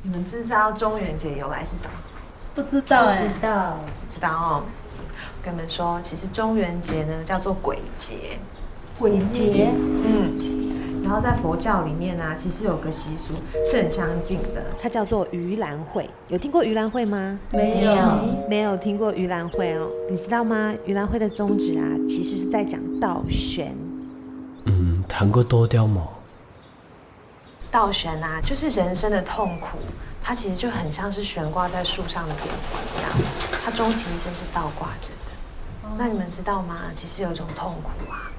你们知道中元节由来是什么？不知道哎、知道。不知道哦。我跟你们说，其实中元节呢叫做鬼节。鬼节，然后在佛教里面呢、其实有个习俗是很相近的，它叫做盂兰会。有听过盂兰会吗？没有。没有听过盂兰会哦。你知道吗？盂兰会的宗旨啊，其实是在讲倒悬。谈过多雕毛。倒悬啊，就是人生的痛苦，它其实就很像是悬挂在树上的蝙蝠一样，它终其一生是倒挂着的。那你们知道吗？其实有一种痛苦啊，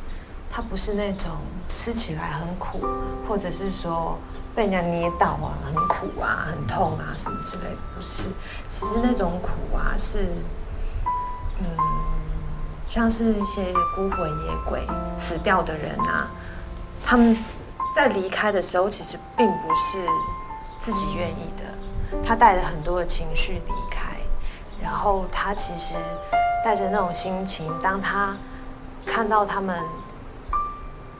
它不是那种吃起来很苦，或者是说被人家捏到啊很苦啊、很痛啊什么之类的，不是。其实那种苦啊是，像是一些孤魂野鬼、死掉的人啊，他们在离开的时候，其实并不是自己愿意的，他带着很多的情绪离开，然后他其实带着那种心情，当他看到他们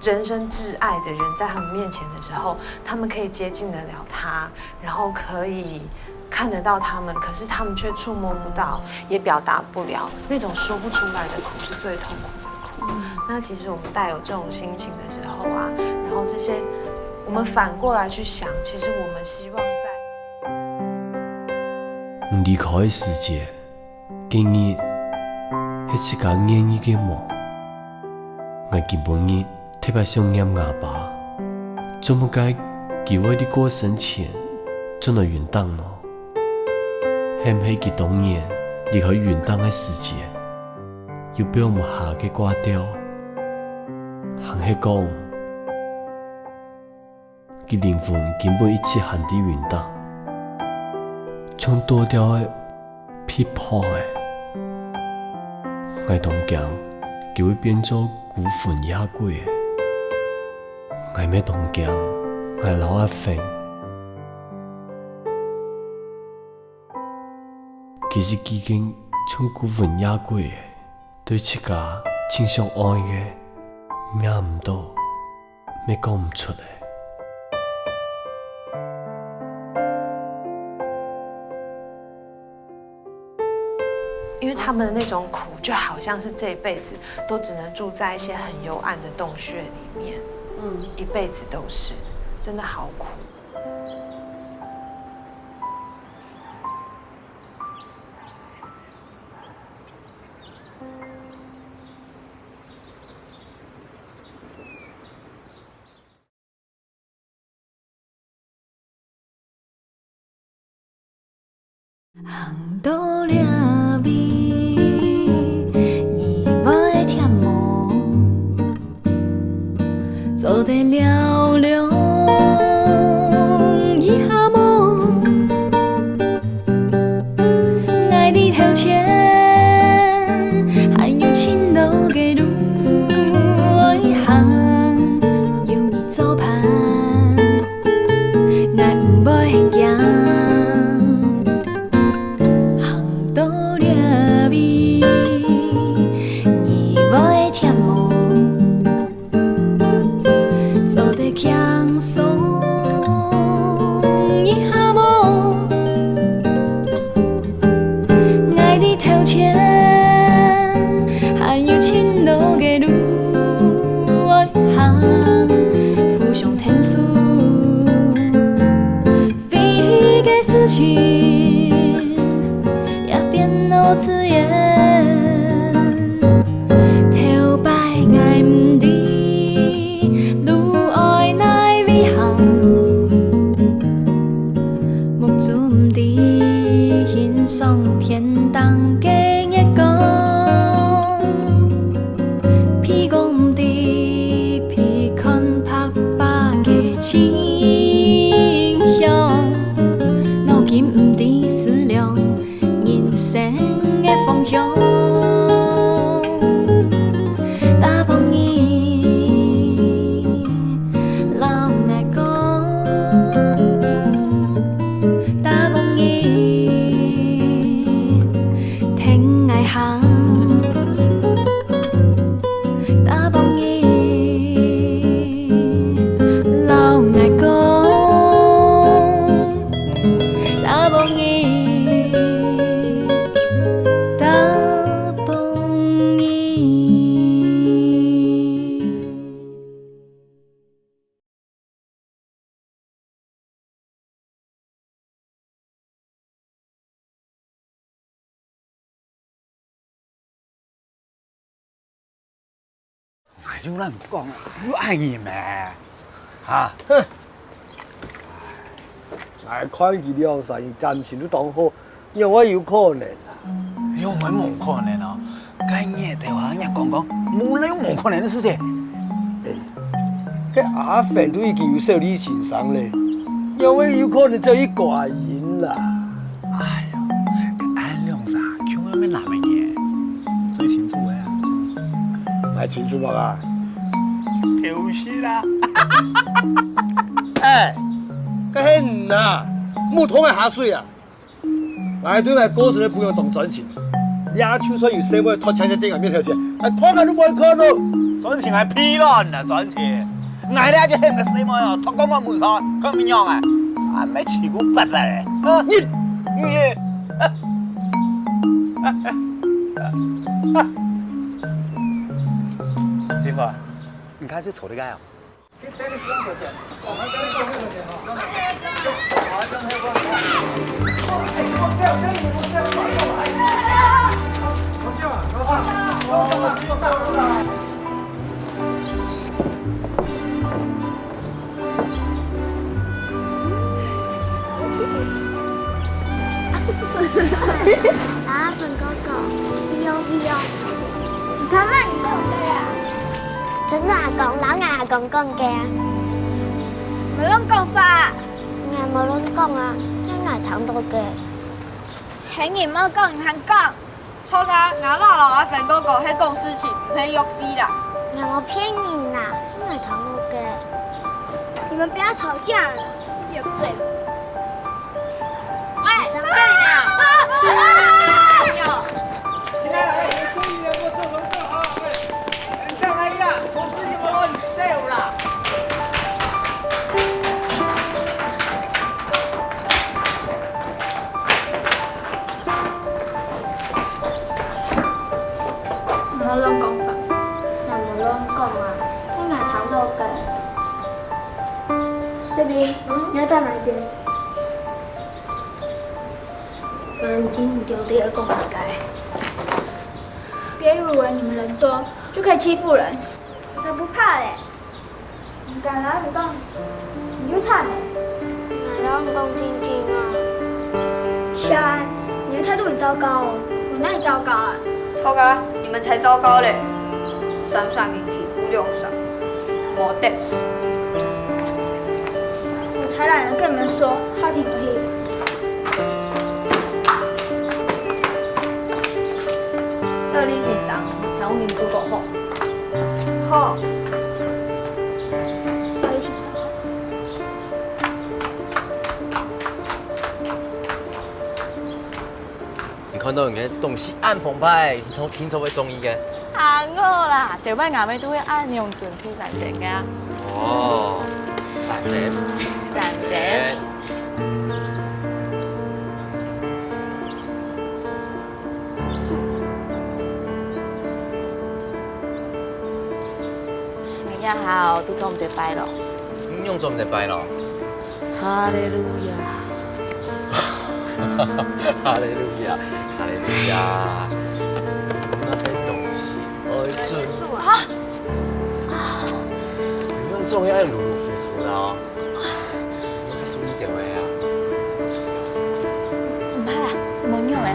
人生挚爱的人在他们面前的时候，他们可以接近得了他，然后可以看得到他们，可是他们却触摸不到，也表达不了，那种说不出来的苦是最痛苦的苦。那其实我们带有这种心情的时候啊，然后这些我们反过来去想，其实我们希望在离开的世界，今日迄一家演伊嘅梦，我基本日特别想念阿爸，怎么该叫我伫过生前做来云淡咯？係唔係佢當年離開雲淡嘅世界，又俾我們下嘅掛掉？行係講，佢靈魂根本一直行喺雲淡，將多掉嘅劈破嘅，我當講叫佢變做孤魂野鬼嘅，我咩當講，我老阿飛。其實已經像孤魂野鬼的，對一家真相愛嘅，命唔到，咩講唔出嚟。因为他们的那种苦，就好像是这一辈子都只能住在一些很幽暗的洞穴里面，一辈子都是，真的好苦。行到了尾，你袂忝无？做得了了，一下无？爱你头前，还有青豆给路，一行有你走伴，爱唔袂惊。也变老刺眼，头摆爱唔知，路爱奈为行，目睭唔知，欣赏天堂嘅月光，屁股唔知，屁看拍花嘅清香。今唔知思量人生的方向，大半夜老爱讲，大半夜听有人讲啊，有爱你咩？啊，哼！来看伊两三年感情都当好，因为我有可能啊。有冇可能哦？该你对话人家讲讲，冇那冇可能的事情。迄阿芬都已经有受你情伤嘞，因为有可能做伊寡人啦。哎呀，安良啥，叫我们那么嘢，最清楚的啊。买清楚嘛啊？就是啦。哎，个很呐，木桶的下水啊！来对面果子不用当专情，俩就算有社会拖枪只顶下面条钱，哎，看看都冇看咯。专情系屁卵啊，专情！俺俩就很个什么哟，他讲我木头，咁么样啊？啊，没吃过白白的。啊，你，媳妇，你看这丑的干啊！啊，本哥哥，不要！你看嘛，你懂的呀。真的阿公，老牙阿公讲嘅。咪拢讲法。牙冇拢讲啊，咱牙糖多嘅。喺你冇讲，你还讲。错噶，牙老老阿肥哥哥喺讲事情，唔系约飞啦。牙冇骗你啦，牙糖多嘅。你们不要吵架了，有罪。喂，怎么办呢？哎呦！你来，你生意我做成这好，哎，你干嘛呀？我事情我老你受啦。我拢讲法，人冇拢讲啊，你牙糖多嘅。水冰，你要到哪边？人听不丢的要讲大概。别以为你们人多就可以欺负人，我才不怕嘞！你敢来不讲，你就惨嘞！哪让讲晶晶啊？小安，你的态度很糟糕哦。我哪里糟糕啊？错噶，你们才糟糕嘞！山上给欺负梁上，没得。我才懒得跟你们说，好听个屁！设立现场，强民主过后。好。设立现场。你看到人家东西按澎湃，听说会中意嘅。啊我啦，條班牙尾都會按用準備上陣嘅。哦，散神。上陣。你一下都做唔得拜咯。咁用做唔得拜咯。哈利路亞。哈利路亞，哈利路亞。那些東西愛準。啊！不用做，要用舒舒服服啦。要注意點位啊。唔怕啦，冇用啦。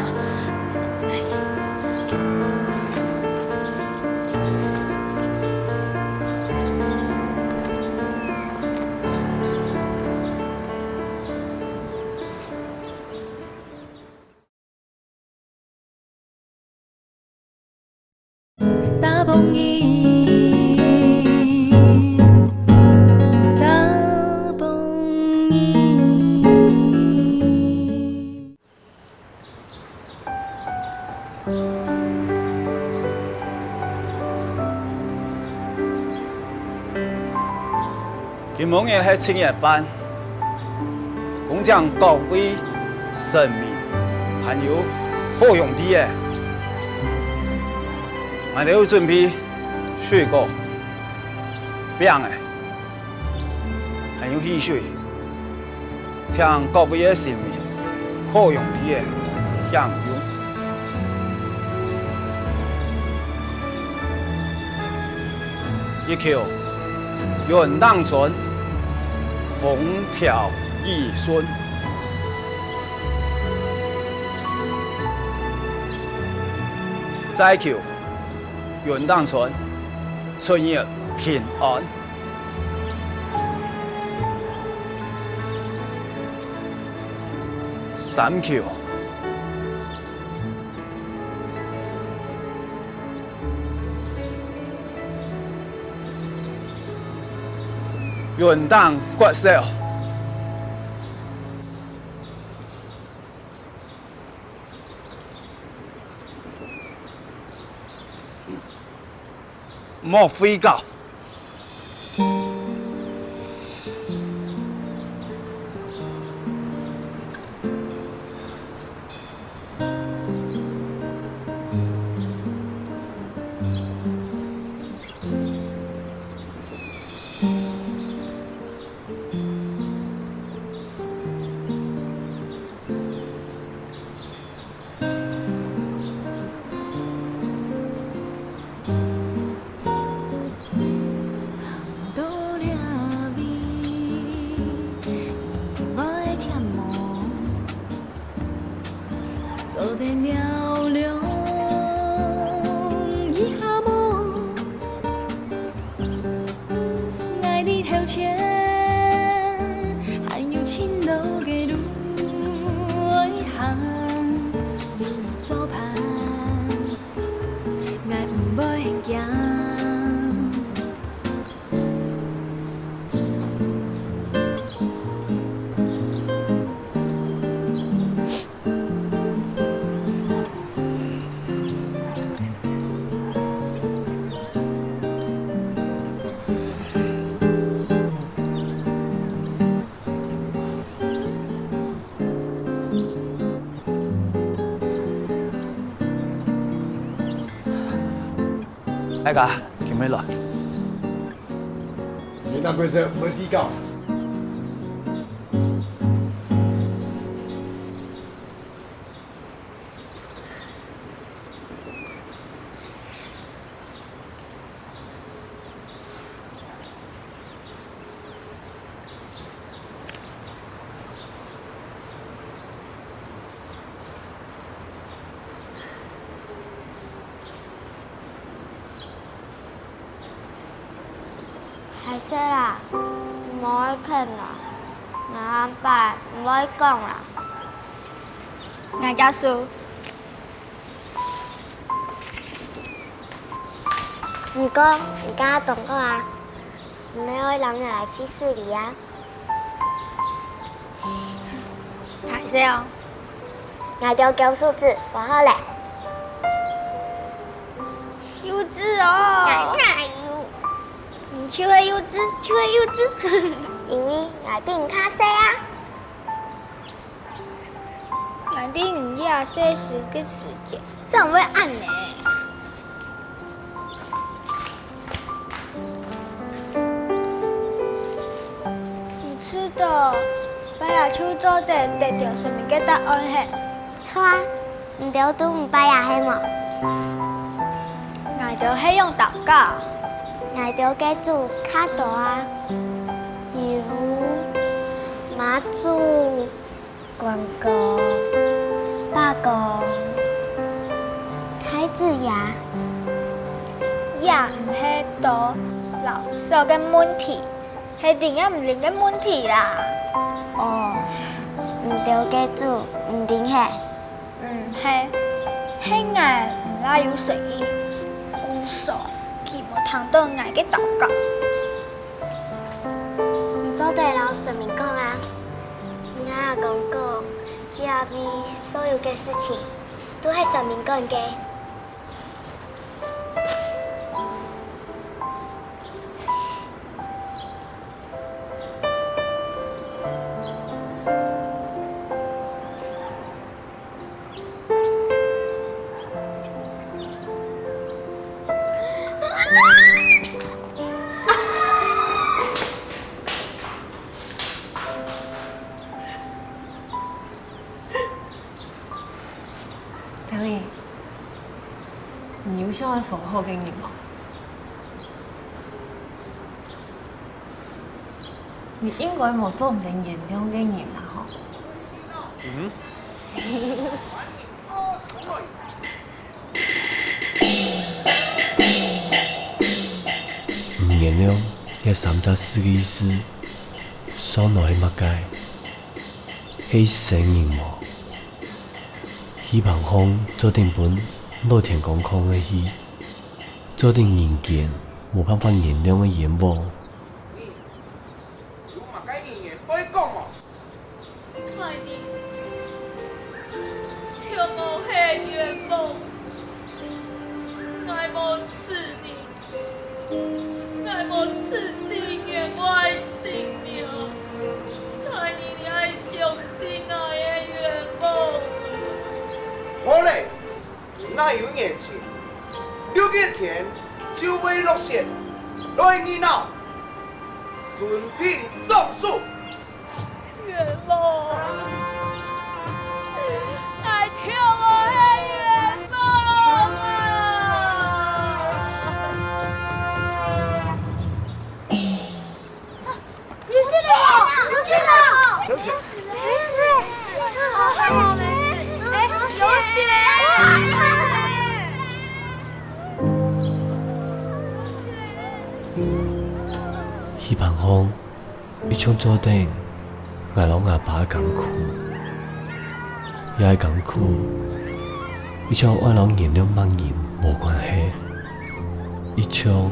大蹦伊，大蹦伊。今蒙年系青年班，工匠高贵、神秘，还有好用的耶。我哋要準備水果、餅誒，還有汽水，像高貴嘅神秘、好用的嘅享用。一口元当村，风调雨顺。再求元当村，春日平安。三求元旦国寿。莫非告。做得了了一下无，爱你头前，还有青楼的路行，左盼，爱不会行。大家叫咩来？你那边是没地搞。係些啦，唔可以傾啦，我阿爸唔可以講啦。我教書，唔過而家懂個啊，唔可以諗人嚟批示你啊。係些哦，我要教數字，不好咧。幼稚哦。唔超係幼稚，超係幼稚。因為我比你較細啊。我哋唔要些時個時間，這樣會暗呢。你知道擺下手做得到什麼個答案係？錯，唔對都唔擺下係麼？我哋係用禱告。我哋嘅主較多啊，如媽祖、關公、八公、太子爺，也唔係多老少嘅問題，係靈也唔靈嘅問題啦。哦，唔對嘅主唔靈係？唔係，係我唔拉有誠意，故所。佢冇聽到我嘅禱告。唔做對老神明講啊！我阿公講，以後邊所有嘅事情都係神明講嘅。张毅，你有想要奉好给你吗？你应该冇做唔定原谅嘅人啊，吼。嗯。唔原谅嘅3+4嘅意思，所內係乜解？係承認無？希望風做定本冇天公空嘅戲，做定人間冇辦法原諒嘅願望。爱你，有无黑愿望？爱无赐你，爱无赐心愿我的性命。爱你，你爱相信我的愿望。好嘞，那有眼睛，6月天就会落雪，来你那，准聘种树。愿望，爱听我的愿望啊！有事了，有事了，有事，好嘞，哎，有雪希望風一場做定。我老阿爸艱苦，也係艱苦，一場我老原諒別人無關係，一場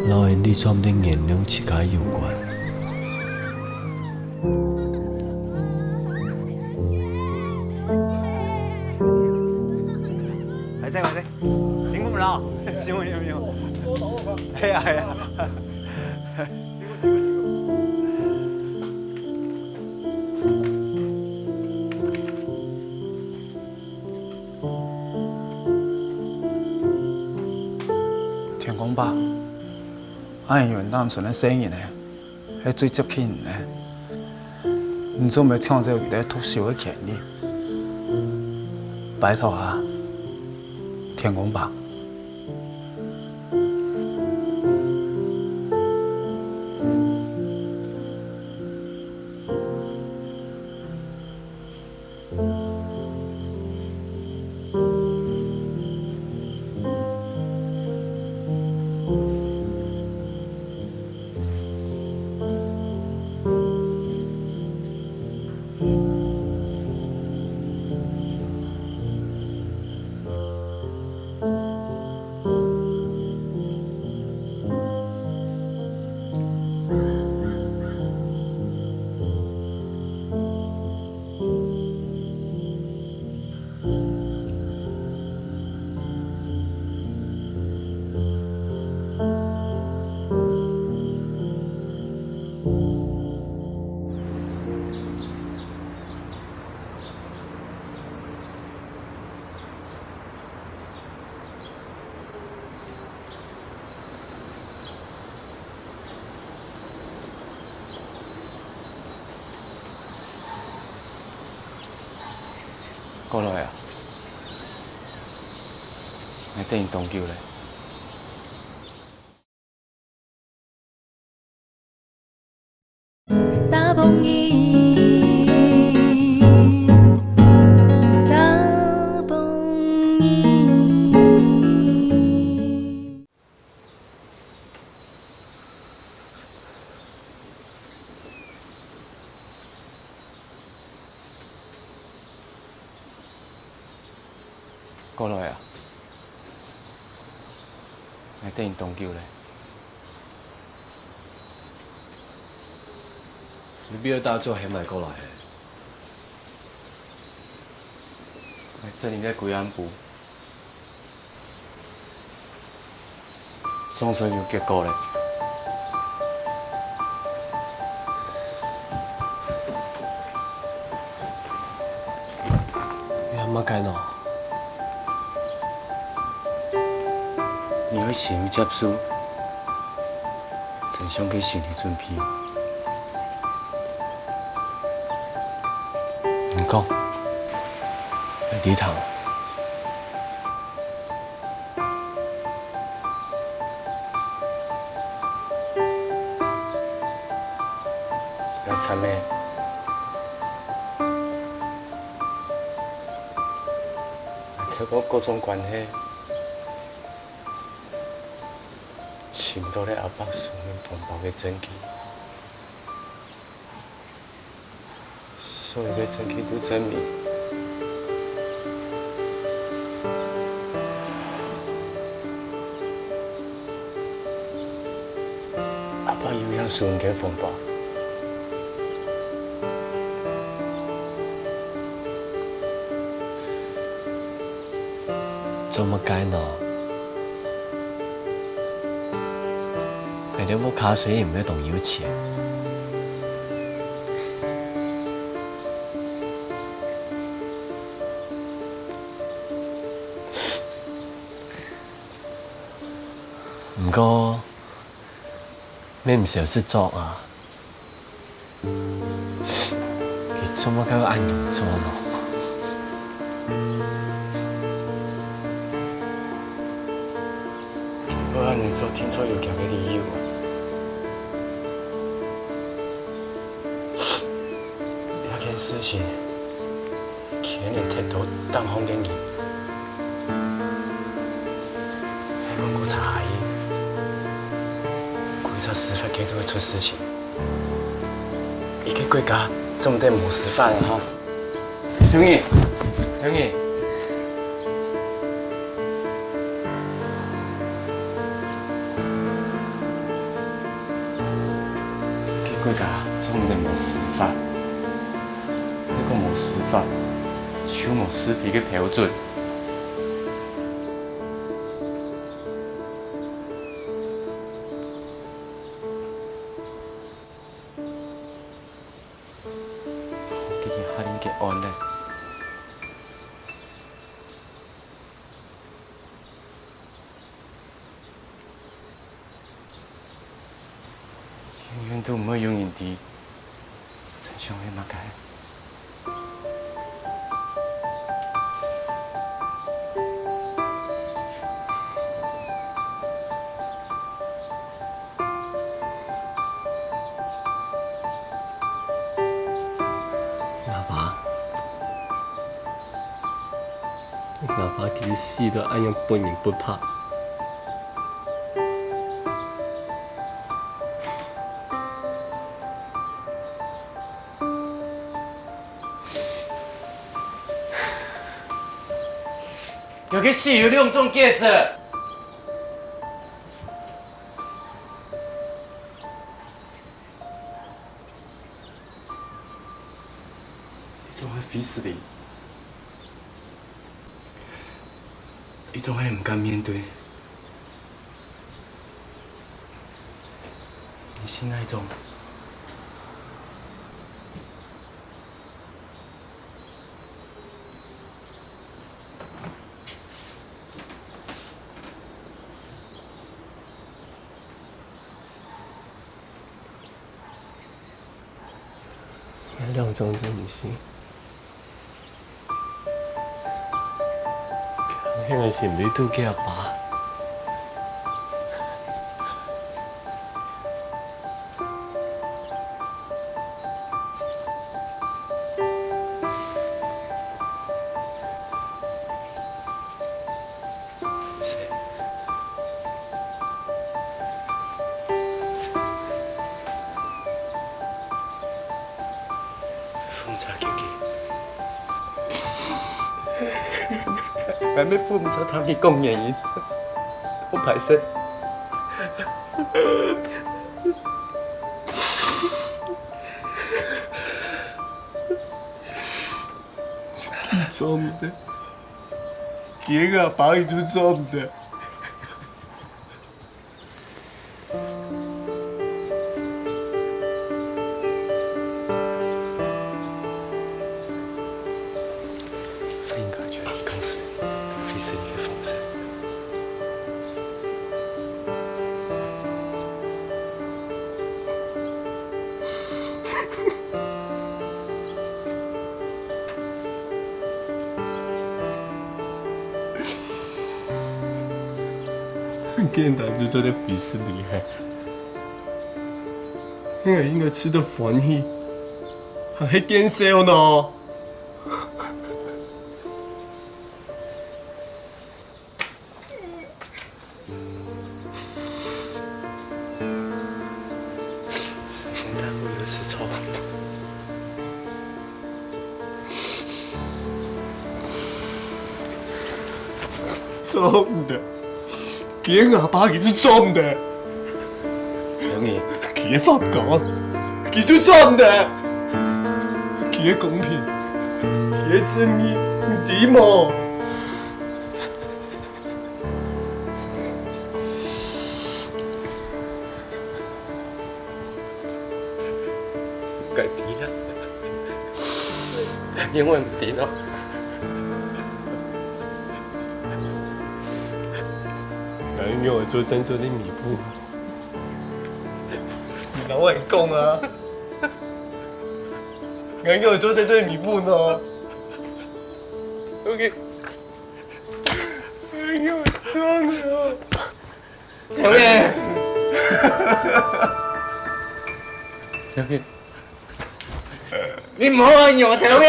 老人哋做唔定原諒自家有關。來這來這，辛苦了，辛苦。哎呀。天公伯，俺原單純嘅聲音咧，係最接近嘅。你做咩搶走佢哋讀書嘅權利？拜託啊，天公伯。過來啊！我等凍叫你。打梆伊，打梆伊。過來啊！我等凍叫你。你邊個打做係咪過來嘅？我這裡在貴安部，總算有結果咧。你係乜解喏？你會先接受，真想給心理準備。唔講，係點頭？惨咩？透过各种关系，寻到了阿伯书面风暴的证据，所有的证据都证明，阿伯有样书面风暴。 做乜解呢？你冇卡水唔一動要錢。唔過，你唔是有事做啊？你做乜解按鈕做呢？ 我安尼做天初有行的理由。那件事情，去年铁头当风景人，还讲过查伊，规则司法界都会出事情。一个国家总得无司法了哈。张毅，张毅。 国家总得无司法，你讲无司法，就无司法的标准。我今日下令结案嘞，永远都唔会永远地真相会擘解。哪怕佢死都按样不明不怕。有个死有两种解释。一种会逼死你。 一种会唔敢面对，你是哪一种？两种真唔是。 迄个是唔是拄叫阿爸？风茶叫佢。 还没父母才谈你讲原因，我排斥。你做唔得，几个爸伊都做唔得。他应该觉得你公司。 非是你的风声。很简单，就真的比死厉害。那个应该吃的欢喜，还见笑呢。神仙大陆有是错。做唔得，佢阿爸佢都做唔得。張毅，佢嘅法講，佢都做唔得。佢嘅公平，佢嘅正義，唔點喎？唔該啲啦，因為唔啲咯。俺要我做真正的弥補，你哪會講啊？俺要我做真正的彌補呢？OK，俺要我做呢。張毅，張毅，你唔好恨我，張毅。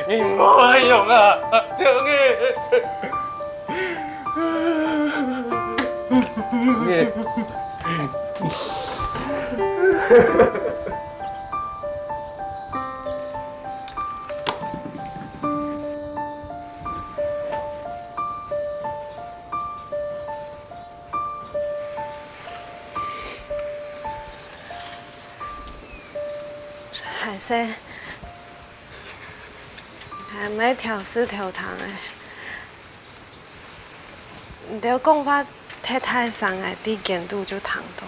你唔好恨我啊，張毅。張毅。海生，还没调丝调糖诶。你要讲法太太上诶，啲咸度就糖多。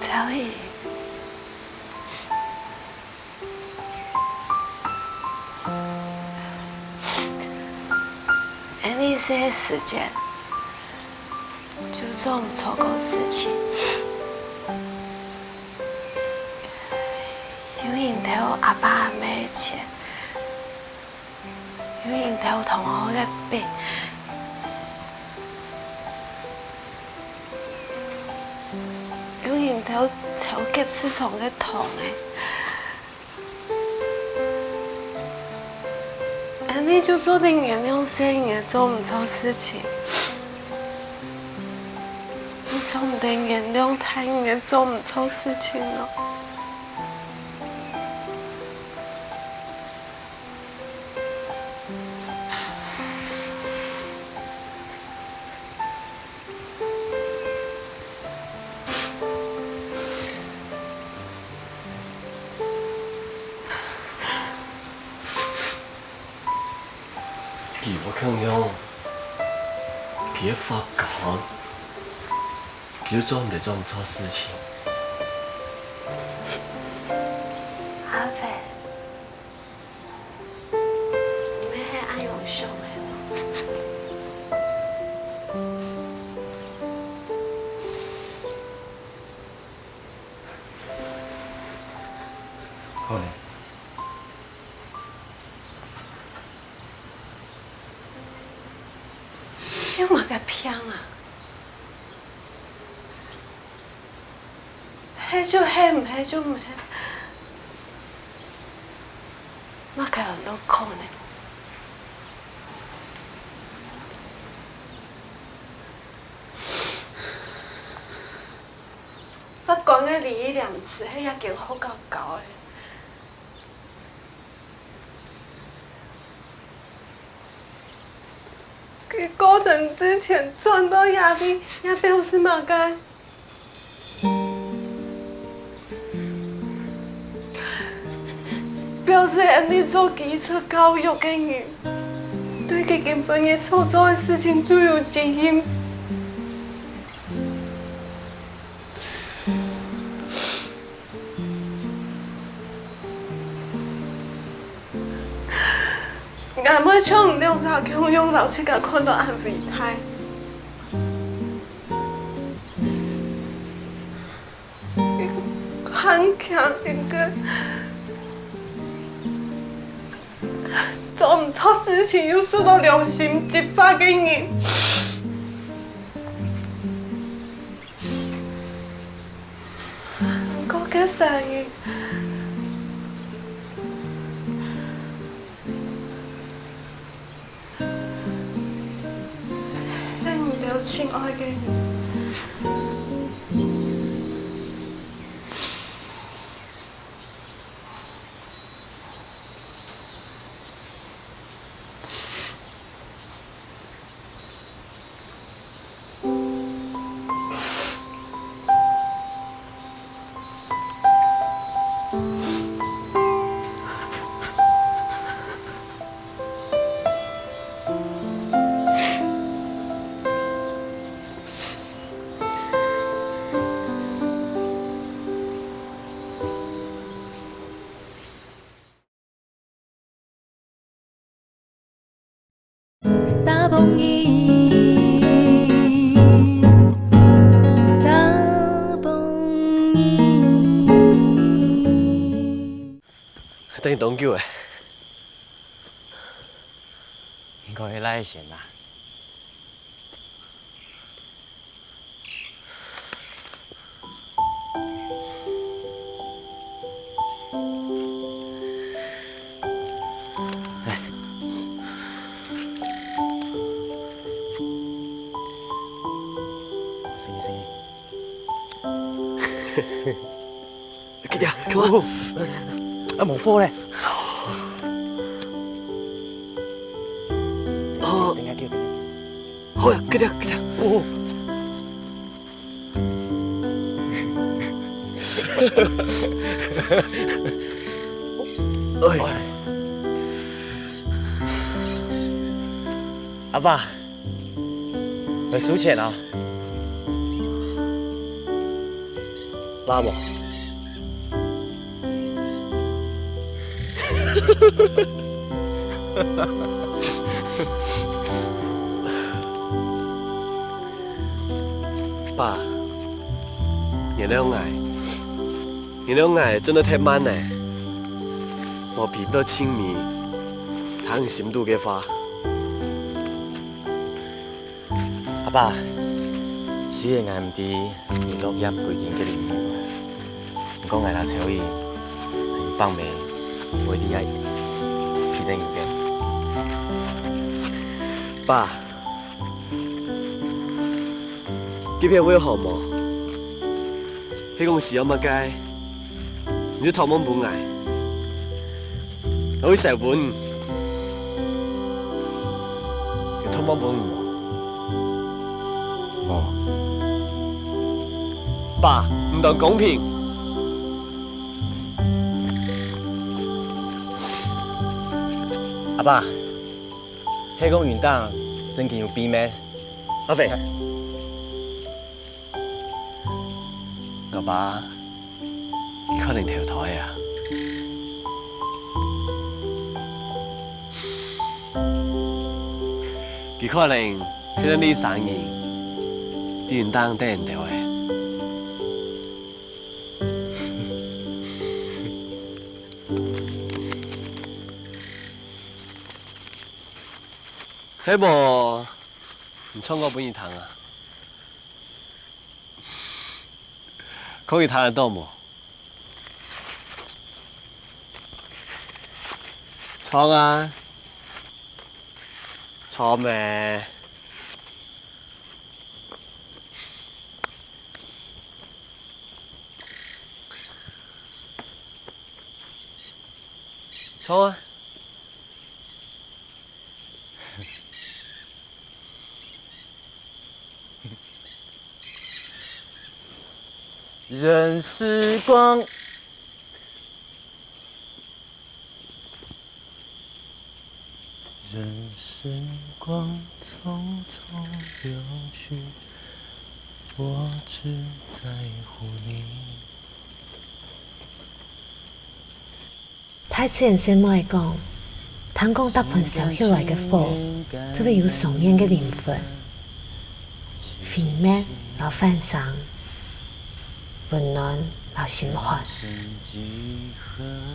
小雨，那些时间就做唔错个事情，有人头阿爸阿妈的钱，有人头同學嘅病。有人头抽急市場嘅糖誒，你就做點原諒性嘅，做唔錯事情。你做唔定原諒他人，做唔錯事情咯。佢我強樣，佢發講，佢做唔做唔錯事情。阿肥，你係阿勇兄好嘞。你嘛個偏啊！黑就黑，唔黑就唔黑，嘛個人都可能。法官嘅利益良知係一件好高嘅。佢過程之前賺到亞幣，也表示嘛個是安尼做基础教育的人，对佢根本嘅所做的事情最有责任。我要唱两首强用老师甲看到安慰他。很强一个，做唔错事情又受到良心执法的人。嗰個生日，係唔了親愛嘅人。大梦伊，大梦伊。等于多久诶？应该会来先啦。记条，给我。啊，冇火咧。哦。等下叫，等下。好呀，记条，记条。哦。哎。阿爸，来数钱啊。拉不？爸，原谅我，原谅我真的太慢了，我变得亲密，谈深度嘅话。阿爸，虽然我唔知你落叶几件嘅理由，不过我拿手伊，你帮妹为你爱，皮定要嘅。爸，机票会好冇？迄讲是有乜解？你就偷摸本爱，我会成本，你偷摸本冇？冇。爸，唔当公平。阿爸，迄讲元旦真见有变咩？阿肥，我爸，佢可能跳台啊。佢可能佢喺呢生意，啲元旦等人掉嘅。迄无唔唱歌本意弹啊？可以弹得到冇？唱啊！唱咩？唱啊！任时光，任时光匆匆流去，我只在乎你。太自然先莫讲，通讲搭盆烧起来嘅火，就会有上面嘅灵魂，肥美老泛上，温暖老心怀。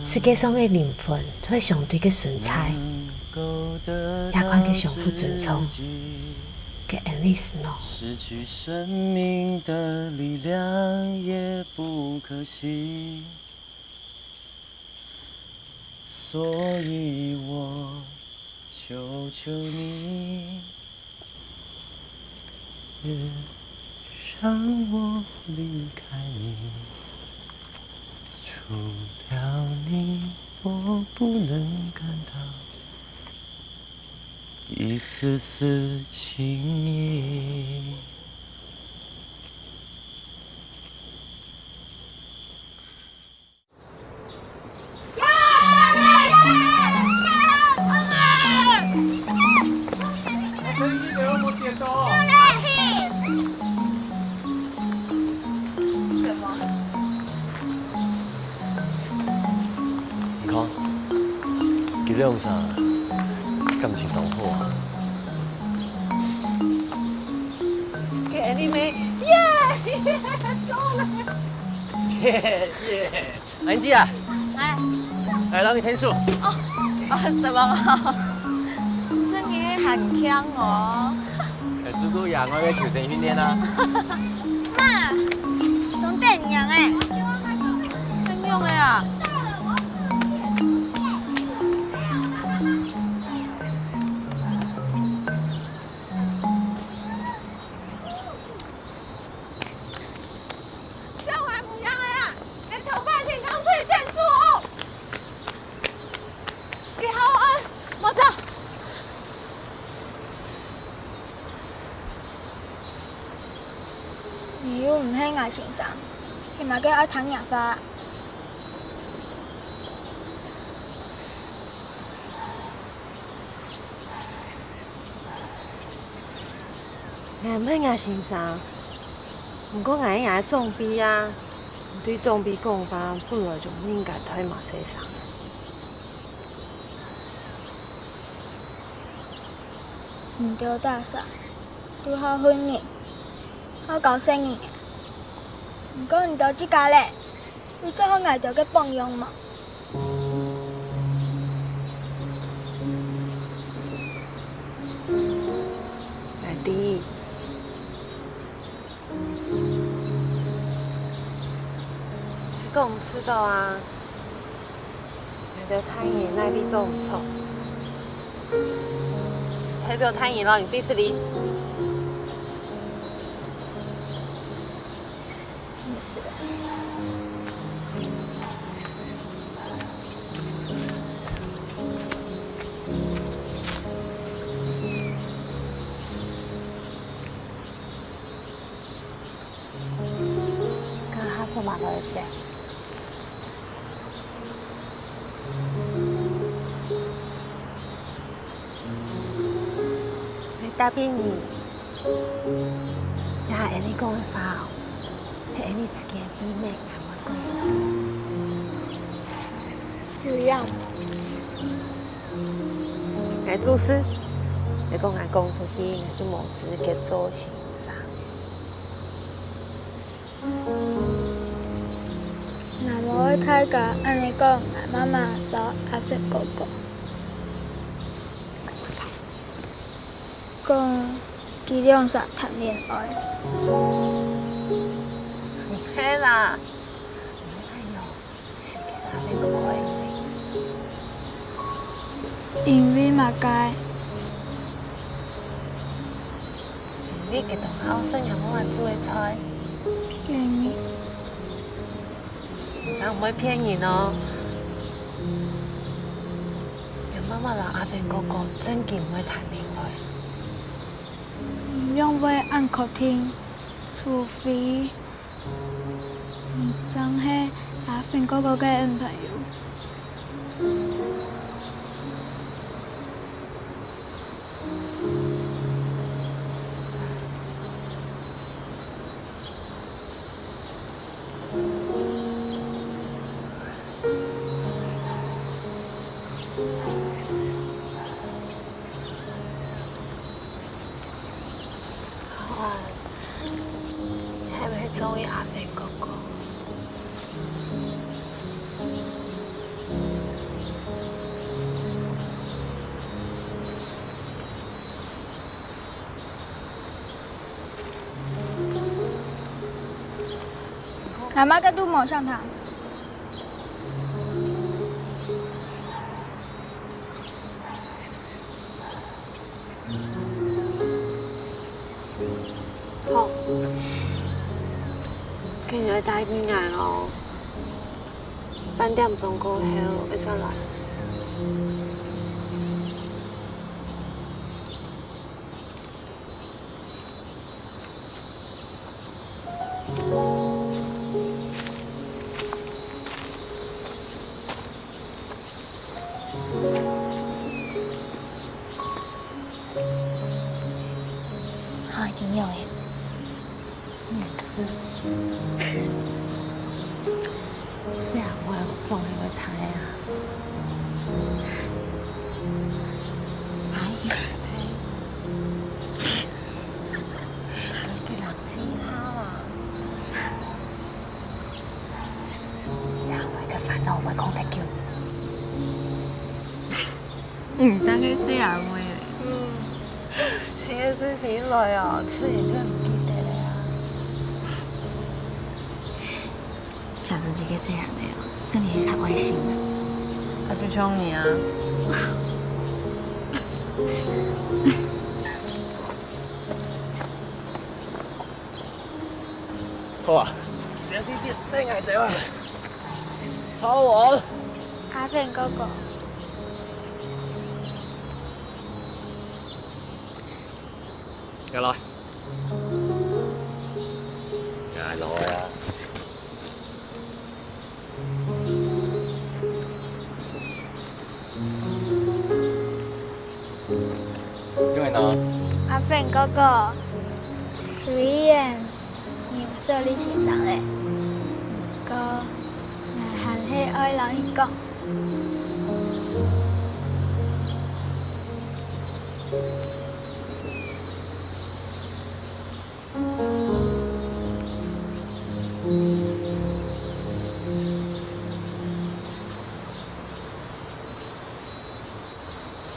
世界上嘅灵魂，就会相对嘅纯粹，也看嘅相互尊重嘅恩利斯诺。失去生命的力量也不可惜。所以我求求你，别让我离开你。除了你，我不能感到一丝丝情意。佢兩啥咁前當好啊？给你妹，耶，走了。耶！安吉啊，来，让你天数。什么啊？真嘅很強哦。師姑讓我嘅調整訓練啊。媽，仲得唔樣誒？很用嘅啊。你又唔喺我身上，起碼叫我躺牙花。我唔喺我身上，不過我喺我裝備啊，對裝備講法本來就唔應該喺我身上。唔對大嫂，拄好婚姻。好搞生意，唔過唔到這家咧，你最好捱到嘅幫傭嘛。阿弟，你講唔知道啊？你對太爺那邊做唔錯，代表太爺咯，你第四哩。做嘛來啫？你答應你，也係你講嘅話，係你自己嘅秘密，係我講咗。不要。我做事，你講我講出去，我就冇資格做先生。我睇個安尼講，我媽媽攞阿飛哥哥講，佢兩煞談戀愛。唔係啦，哎呦，其實阿飛哥哥因為嘛解，你嘅同學生有冇話做嘅菜？願意。唔可以騙人哦！讓媽媽同阿飛哥哥真嘅唔會談戀愛。因為按客廳，除非你真係阿飛哥哥嘅男朋友。你係咪中意阿飛哥哥？哪妈在杜某上堂。好，今日帶邊捱咯，8點鐘過後會再來。他一定要耶，你很思琪。是啊，我有中意佢睇啊。係嘅，佢人錢他啊。是啊，我嘅煩惱會講得叫。真係死人味嚟。新嘅事情一來啊，自己就唔記得了呀。假如自己死人嚟啊，真係太危險啦。他就兇你啊！好啊，啲危地啊！好我。阿飛哥哥。入來，捱耐啊！因為呢？阿飛哥哥，雖然你有說你欣賞嘞，不過我還是愛老你講。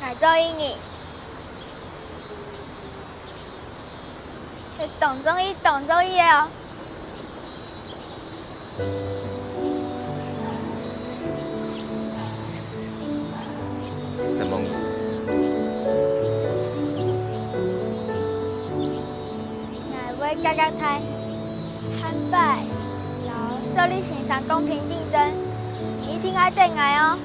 我中意你，你懂中意哦。什麼？我會家家睇，坦白，然後受你欣賞，公平競爭，你一定愛對我哦。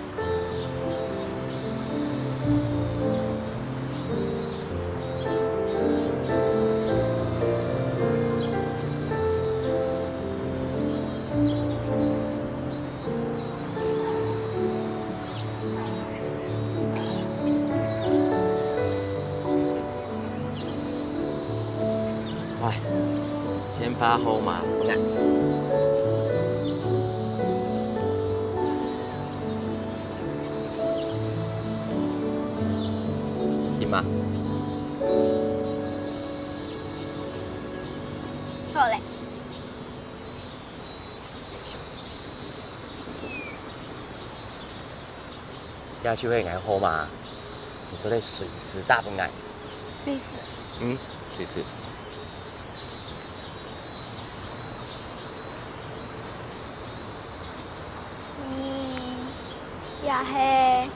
喂，天花好嘛？點啊？好嘞。亞超嘅眼好嘛？你做啲隨時答應愛。試試。隨時。也係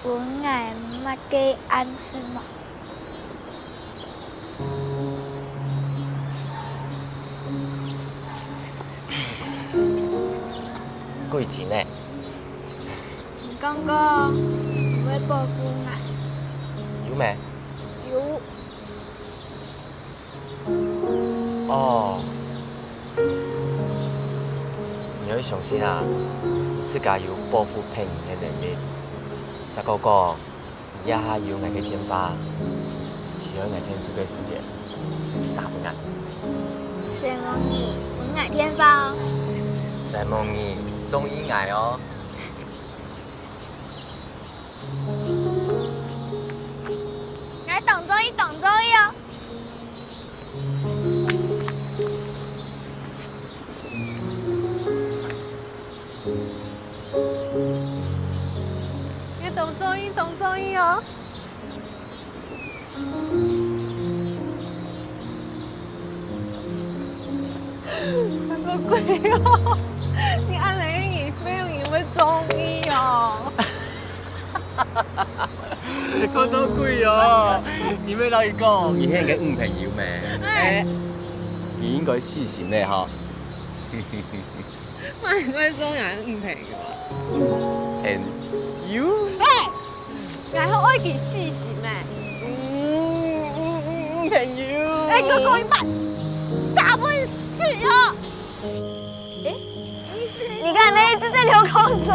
本來乜嘅暗示嘛。幾錢呢？你講過唔會報復我。有咩？有。哦，你要相信啊！你自家有報復騙人嘅能力。再講，你也係有愛嘅天花，只要愛天數嘅時間，答唔啱。謝夢兒，我愛天花哦。謝夢兒，中意愛哦。来动作一，动作一哦。你动作一，动作一哦。什么鬼哦？你按了英语飞，以为中医哦。講到貴哦！你咩嚟講？而係嘅五朋友咩？你應該試試咩嗬？媽，你會收人唔平嘅嘛 And you？ 然後我給試試咩？朋友。哎，哥哥一半，大部分是哦。哎，你看那一只在流口水。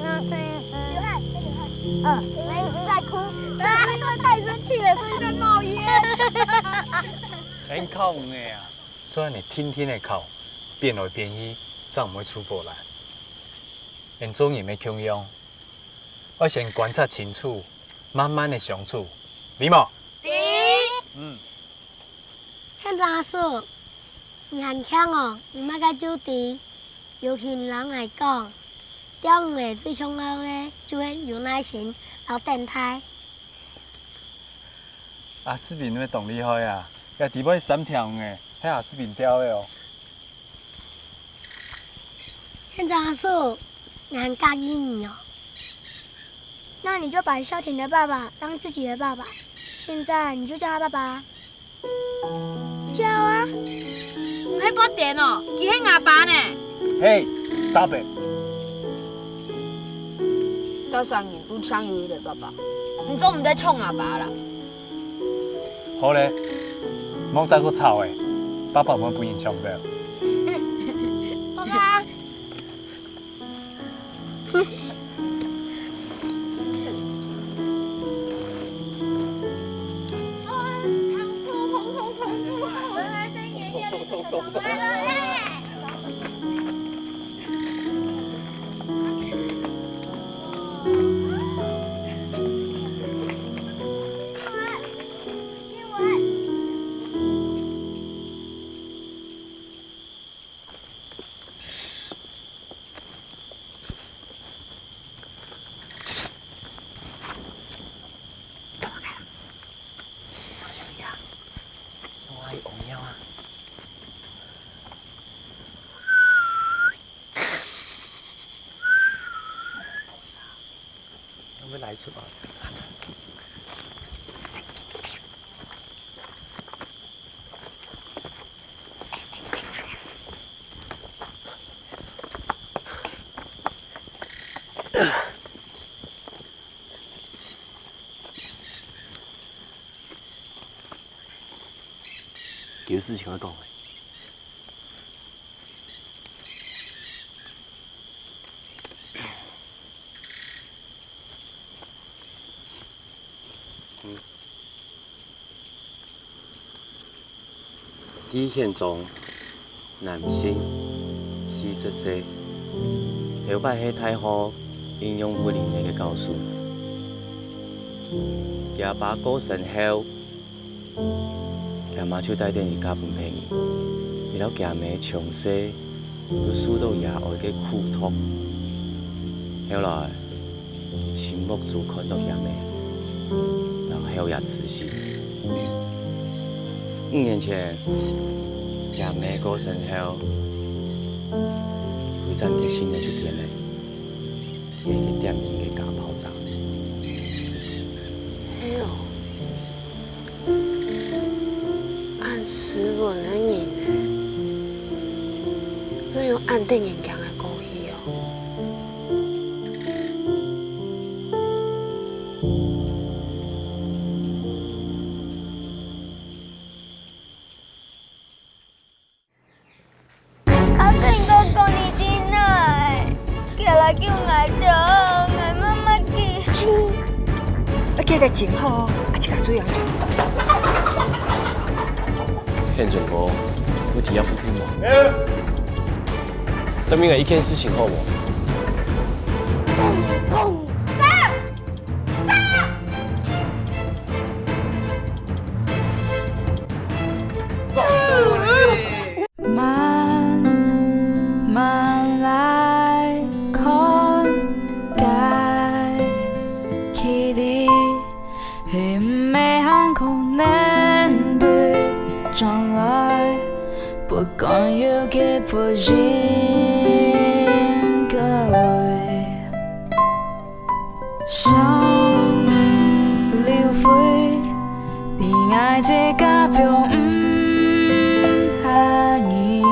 那这一只，那一只在哭，因为太生气了，所以在冒烟。很靠唔的啊！虽然你天天的哭，变来变去，才唔会出波来。人总也没强用，我先观察清楚，慢慢的相处，你冇？县长叔，你很强哦，你莫甲主持，尤其人来讲，中午最重要的就是有耐心，老等待。啊，视频要动厉害啊！要伫尾3条的，迄下视频雕的哦。县长叔，你很介意你哦。那你就把孝婷的爸爸当自己的爸爸，现在你就叫他爸爸。叫啊！唔係播電哦，佢係阿爸呢。嘿，stop it！到3年都搶有的爸爸，你總唔在衝阿爸啦？好咧，莫再去吵诶，爸爸我不影響的。爸爸。會嚟出來。有事情要講嘅。基憲中，男性40歲，頭擺喺太好應用不靈嘅教書，佢爸過身後，佢媽就帶定伊家本陪伊，為了佢妹從細就受到爺愛嘅苦痛，後來佢親目睭看到佢妹，然後也辭世。5年前，爺妹過身後，非常嘅心就變了，一個典型嘅家暴仔。哎呦，按10輪的人呢，你用按定人強的過去哦。叫我做我妈妈叫。啊，叫得真好，啊，这个水样真。骗准哥，我提下副片吗？对面的一件事情好不？公公。不应该想流费，你爱这个表下你，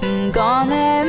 不讲的。